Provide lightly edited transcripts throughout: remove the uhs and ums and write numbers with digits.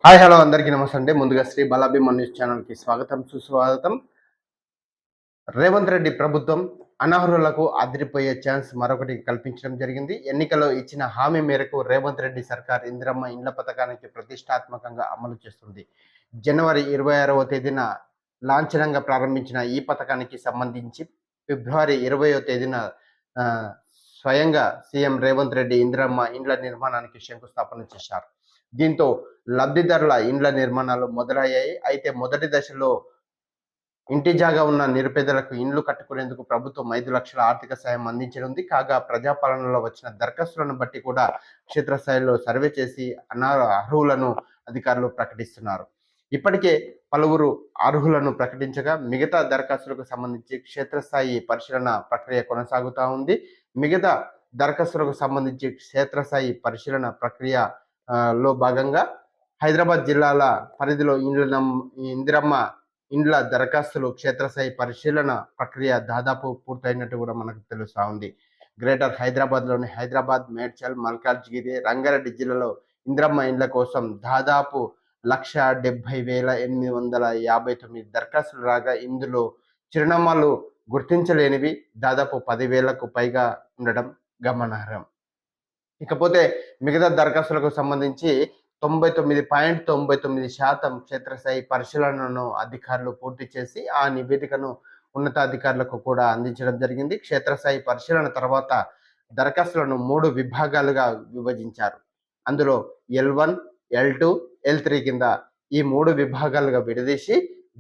Hi hello అందరికీ నమస్తే అండి. ముందుగా శ్రీ బాలాభిమాన్ న్యూస్ ఛానల్‌కి స్వాగతం, సుస్వాగతం. రేవంత్ రెడ్డి ప్రభుత్వం అనర్హులకు అదిరిపోయే ఛాన్స్ మరొకటి కల్పించడం జరిగింది. ఎన్నికల్లో ఇచ్చిన హామీ మేరకు రేవంత్ రెడ్డి సర్కార్ ఇందిరమ్మ ఇండ్ల పథకానికి ప్రతిష్టాత్మకంగా అమలు చేస్తుంది. జనవరి 26వ తేదీన లాంఛనంగా ప్రారంభించిన ఈ పథకానికి సంబంధించి ఫిబ్రవరి 20వ తేదీన ఆహ్, స్వయంగా సీఎం రేవంత్ రెడ్డి ఇందిరమ్మ ఇండ్ల నిర్మాణానికి శంకుస్థాపన చేశారు. దీంతో లబ్ధిదారుల ఇండ్ల నిర్మాణాలు మొదలయ్యాయి. అయితే మొదటి దశలో ఇంటి జాగా ఉన్న నిరుపేదలకు ఇండ్లు కట్టుకునేందుకు ప్రభుత్వం 5,00,000 ఆర్థిక సాయం అందించనుంది. కాగా ప్రజాపాలనలో వచ్చిన దరఖాస్తులను బట్టి కూడా క్షేత్రస్థాయిలో సర్వే చేసి అర్హులను అధికారులు ప్రకటిస్తున్నారు. ఇప్పటికే పలువురు అర్హులను ప్రకటించగా మిగతా దరఖాస్తులకు సంబంధించి క్షేత్రస్థాయి పరిశీలన ప్రక్రియ కొనసాగుతా ఉంది. మిగతా దరఖాస్తులకు సంబంధించి క్షేత్రస్థాయి పరిశీలన ప్రక్రియ లో భాగంగా హైదరాబాద్ జిల్లాల పరిధిలో ఇందిరమ్మ ఇండ్ల దరఖాస్తులు క్షేత్రస్థాయి పరిశీలన ప్రక్రియ దాదాపు పూర్తయినట్టు కూడా మనకు తెలుస్తా ఉంది. గ్రేటర్ హైదరాబాద్లోని హైదరాబాద్, మేడ్చల్, మల్కాజ్గిరి, రంగారెడ్డి జిల్లాలో ఇందిరమ్మ ఇండ్ల కోసం దాదాపు 1,70,859 దరఖాస్తులు రాగా ఇందులో చిరునామాలు గుర్తించలేనివి దాదాపు 10,000కు పైగా ఉండడం గమనార్హం. ఇకపోతే మిగతా దరఖాస్తులకు సంబంధించి 99.99% క్షేత్రస్థాయి పరిశీలనను అధికారులు పూర్తి చేసి ఆ నివేదికను ఉన్నతాధికారులకు కూడా అందించడం జరిగింది. క్షేత్రస్థాయి పరిశీలన తర్వాత దరఖాస్తులను 3 విభాగాలుగా విభజించారు. అందులో L1, L2, L3 కింద ఈ 3 విభాగాలుగా విడదీసి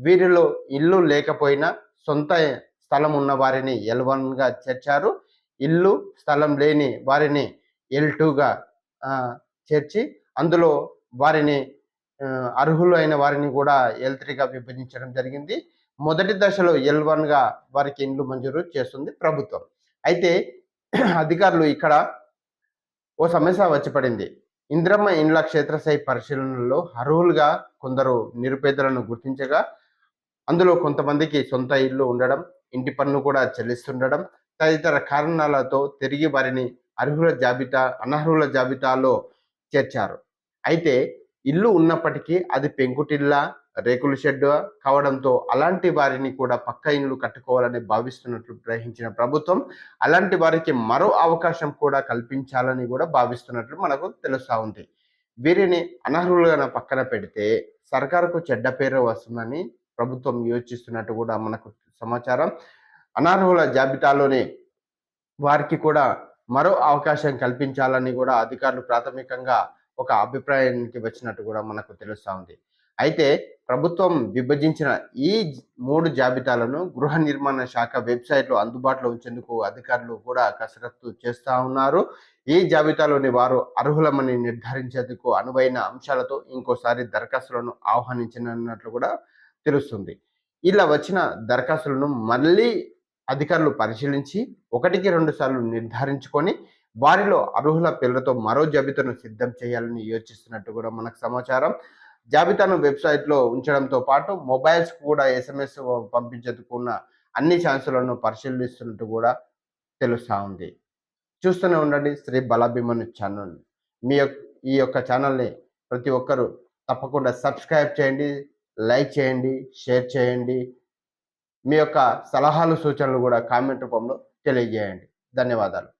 వీరిలో ఇల్లు లేకపోయినా సొంత స్థలం ఉన్న వారిని L1గా చేర్చారు. ఇల్లు స్థలం లేని వారిని L2గా చేర్చి అందులో వారిని అర్హులు అయిన వారిని కూడా L3గా విభజించడం జరిగింది. మొదటి దశలో L1గా వారికి ఇండ్లు మంజూరు చేస్తుంది ప్రభుత్వం. అయితే అధికారులు ఇక్కడ ఓ సమస్య వచ్చి పడింది. ఇందిరమ్మ ఇండ్ల క్షేత్రస్థాయి పరిశీలనలో అర్హులుగా కొందరు నిరుపేదలను గుర్తించగా అందులో కొంతమందికి సొంత ఇల్లు ఉండడం, ఇంటి పన్ను కూడా చెల్లిస్తుండడం తదితర కారణాలతో తిరిగి వారిని అనర్హుల జాబితాలో చేర్చారు. అయితే ఇల్లు ఉన్నప్పటికీ అది పెంకుటిల్లా, రేకుల షెడ్ కావడంతో అలాంటి వారిని కూడా పక్కా ఇల్లు కట్టుకోవాలని భావిస్తున్నట్లు గ్రహించిన ప్రభుత్వం అలాంటి వారికి మరో అవకాశం కూడా కల్పించాలని కూడా భావిస్తున్నట్లు మనకు తెలుస్తా ఉంది. వీరిని అనర్హులుగా పక్కన పెడితే సర్కారుకు చెడ్డ పేరు వస్తుందని ప్రభుత్వం యోచిస్తున్నట్టు కూడా మనకు సమాచారం. అనర్హుల జాబితాలోనే వారికి కూడా మరో అవకాశం కల్పించాలని కూడా అధికారులు ప్రాథమికంగా ఒక అభిప్రాయానికి వచ్చినట్టు కూడా మనకు తెలుస్తా ఉంది. అయితే ప్రభుత్వం విభజించిన ఈ 3 జాబితాలను గృహ నిర్మాణ శాఖ వెబ్సైట్లో అందుబాటులో ఉంచేందుకు అధికారులు కూడా కసరత్తు చేస్తా ఉన్నారు. ఈ జాబితాలోని వారు అర్హులమని నిర్ధారించేందుకు అనువైన అంశాలతో ఇంకోసారి దరఖాస్తులను ఆహ్వానించనున్నట్లు కూడా తెలుస్తుంది. ఇలా వచ్చిన దరఖాస్తులను మళ్ళీ అధికారులు పరిశీలించి 1-2 సార్లు నిర్ధారించుకొని వారిలో అర్హుల పేర్లతో మరో జాబితాను సిద్ధం చేయాలని యోచిస్తున్నట్టు కూడా మనకు సమాచారం. జాబితాను వెబ్సైట్లో ఉంచడంతో పాటు మొబైల్స్ కూడా ఎస్ఎంఎస్ పంపించేందుకు ఉన్న అన్ని ఛాన్సులను పరిశీలిస్తున్నట్టు కూడా తెలుస్తా ఉంది. చూస్తూనే ఉండండి శ్రీ బలాభిమన్యు ఛానల్. ఈ యొక్క ఛానల్ని ప్రతి ఒక్కరూ తప్పకుండా సబ్స్క్రైబ్ చేయండి, లైక్ చేయండి, షేర్ చేయండి. మీ యొక్క సలహాలు, సూచనలు కూడా కామెంట్ రూపంలో తెలియజేయండి. ధన్యవాదాలు.